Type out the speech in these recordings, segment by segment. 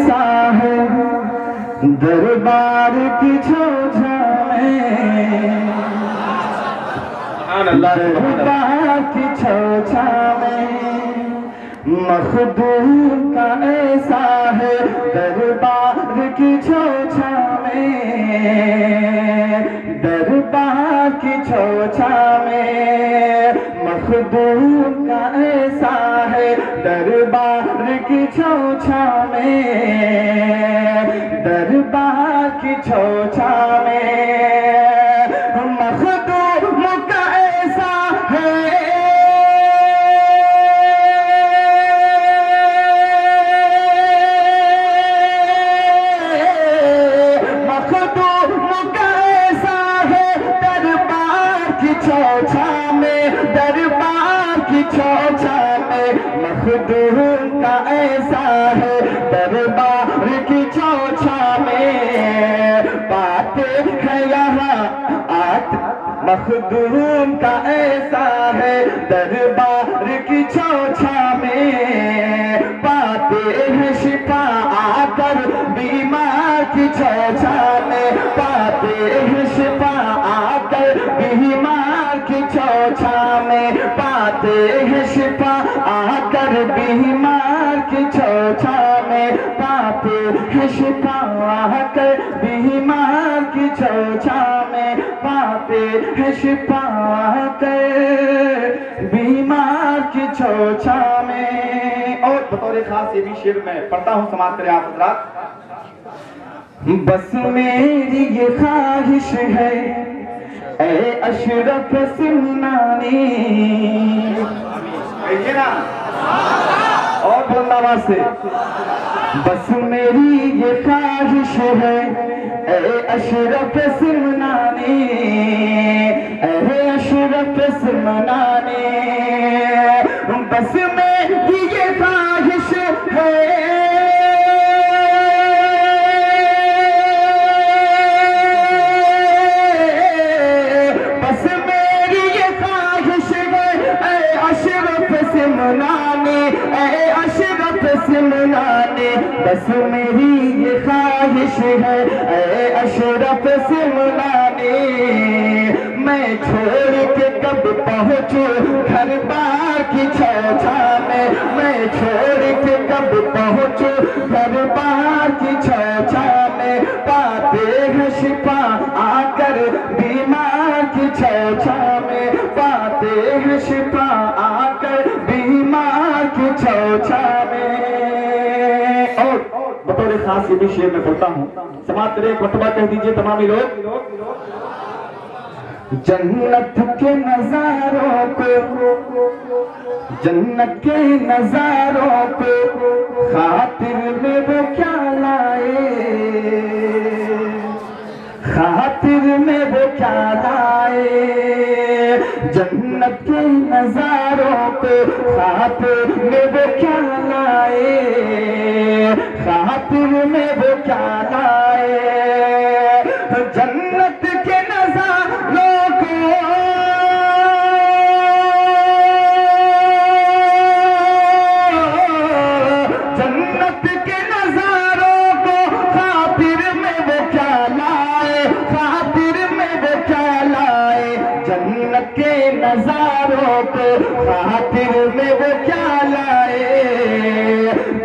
ऐसा है दरबार की छाछा में, दरबार की छाछा में मखदूम का ऐसा है दरबार की छाछा में, दरबार की छाछा में मखदूम का ऐसा है दरबार की छाछा में, दरबार की छाछा में मखदूम का ऐसा है, मखदूम का ऐसा है दरबार की छाछा में, दरबार की छाछा में मखदूम का ऐसा है दरबार की छाछा में, बातें है यहाँ मखदूम का ऐसा है दरबार की छाछा में, पाते हैं शिफा आकर बीमार की छाछा में, पाते हैं शिफा आकर बीमार की छाछा में, पाते हैं शिफा आकर बीमार की छाछा में, पाते हैं शिफा आकर बीमार की छाछा में, पाते हैं शिफा आकर बीमार की छाछा में। और बतौर खास ये भी शेर मैं पढ़ता हूँ, समाज करें आप हज़रात। बस मेरी ये ख्वाहिश है ऐ अशरफ सिमनानी, कहिए ना और बुलंद आवाज से, बस मेरी ये ख्वाहिश है ऐ अशरफ सिमनानी, ऐ अशरफ सिमनानी, बस मेरी ये ख्वाहिश है, बस मेरी ये ख्वाहिश है ऐ अशरफ सिमनानी, मैं छोड़ के कब पहुँचूं घर बार की छाछा में, मैं छोड़ के कब पहुँचूं घर बार की छाछा में, पाते हैं शिफा आकर बीमार की छाछा में, पाते हैं शिफा आकर बीमार की छाछा में। और बतौर खास ये भी शेर में पढ़ता हूँ, समाज करे एक मरतबा कह दीजिए तमामी लोग। जन्नत के नजारों को, जन्नत के नजारों को खातिर में वो क्या लाए, खातिर में वो क्या लाए, जन्नत के नजारों को खातिर में वो क्या लाए, खातिर में वो क्या लाए, जन्नत के नजारों को, जन्नत के नजारों को खातिर में वो क्या लाए, खातिर में वो क्या लाए, जन्नत के नजारों को खातिर में वो क्या लाए,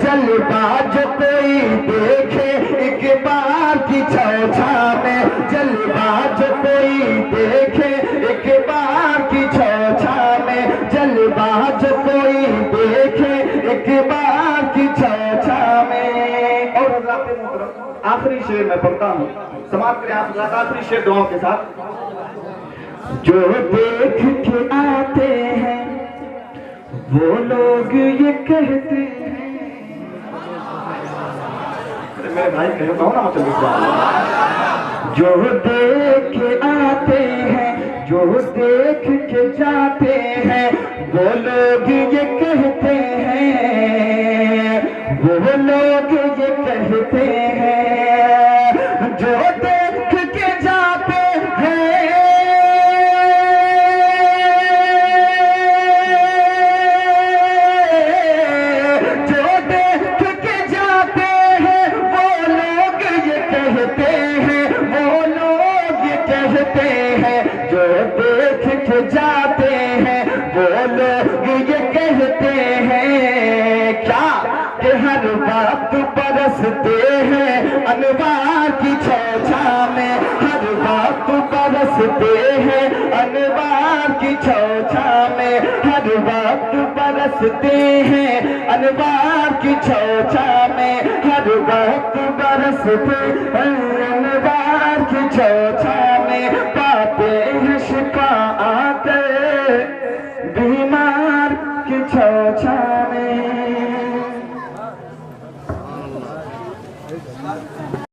जलवा जो कोई देखे एक बार की छाछा में, जलवा जो कोई देखे एक बार की छाछा में, जलवा जो कोई देखे एक बार की छाछा में। और आखिरी शेर मैं पढ़ता हूँ, समाप्त करें आप आखिरी शेर दुआओं के साथ। जो देख के आते हैं वो लोग ये कहते हैं, मेरे भाई कहो ना मतलब, जो देख के आते हैं जो देख के जाते हैं वो लोग ये कहते हैं, वो लोग ये कहते हैं, जो देख के जाते हैं, जो देख के जाते हैं ہر وقت برستے ہیں انوار کی چوچھا میں، ہر وقت برستے ہیں انوار کی چوچھا میں، ہر وقت برستے ہیں انوار کی چوچھا میں، ہر وقت برستے ہیں انوار کی چوچھا میں۔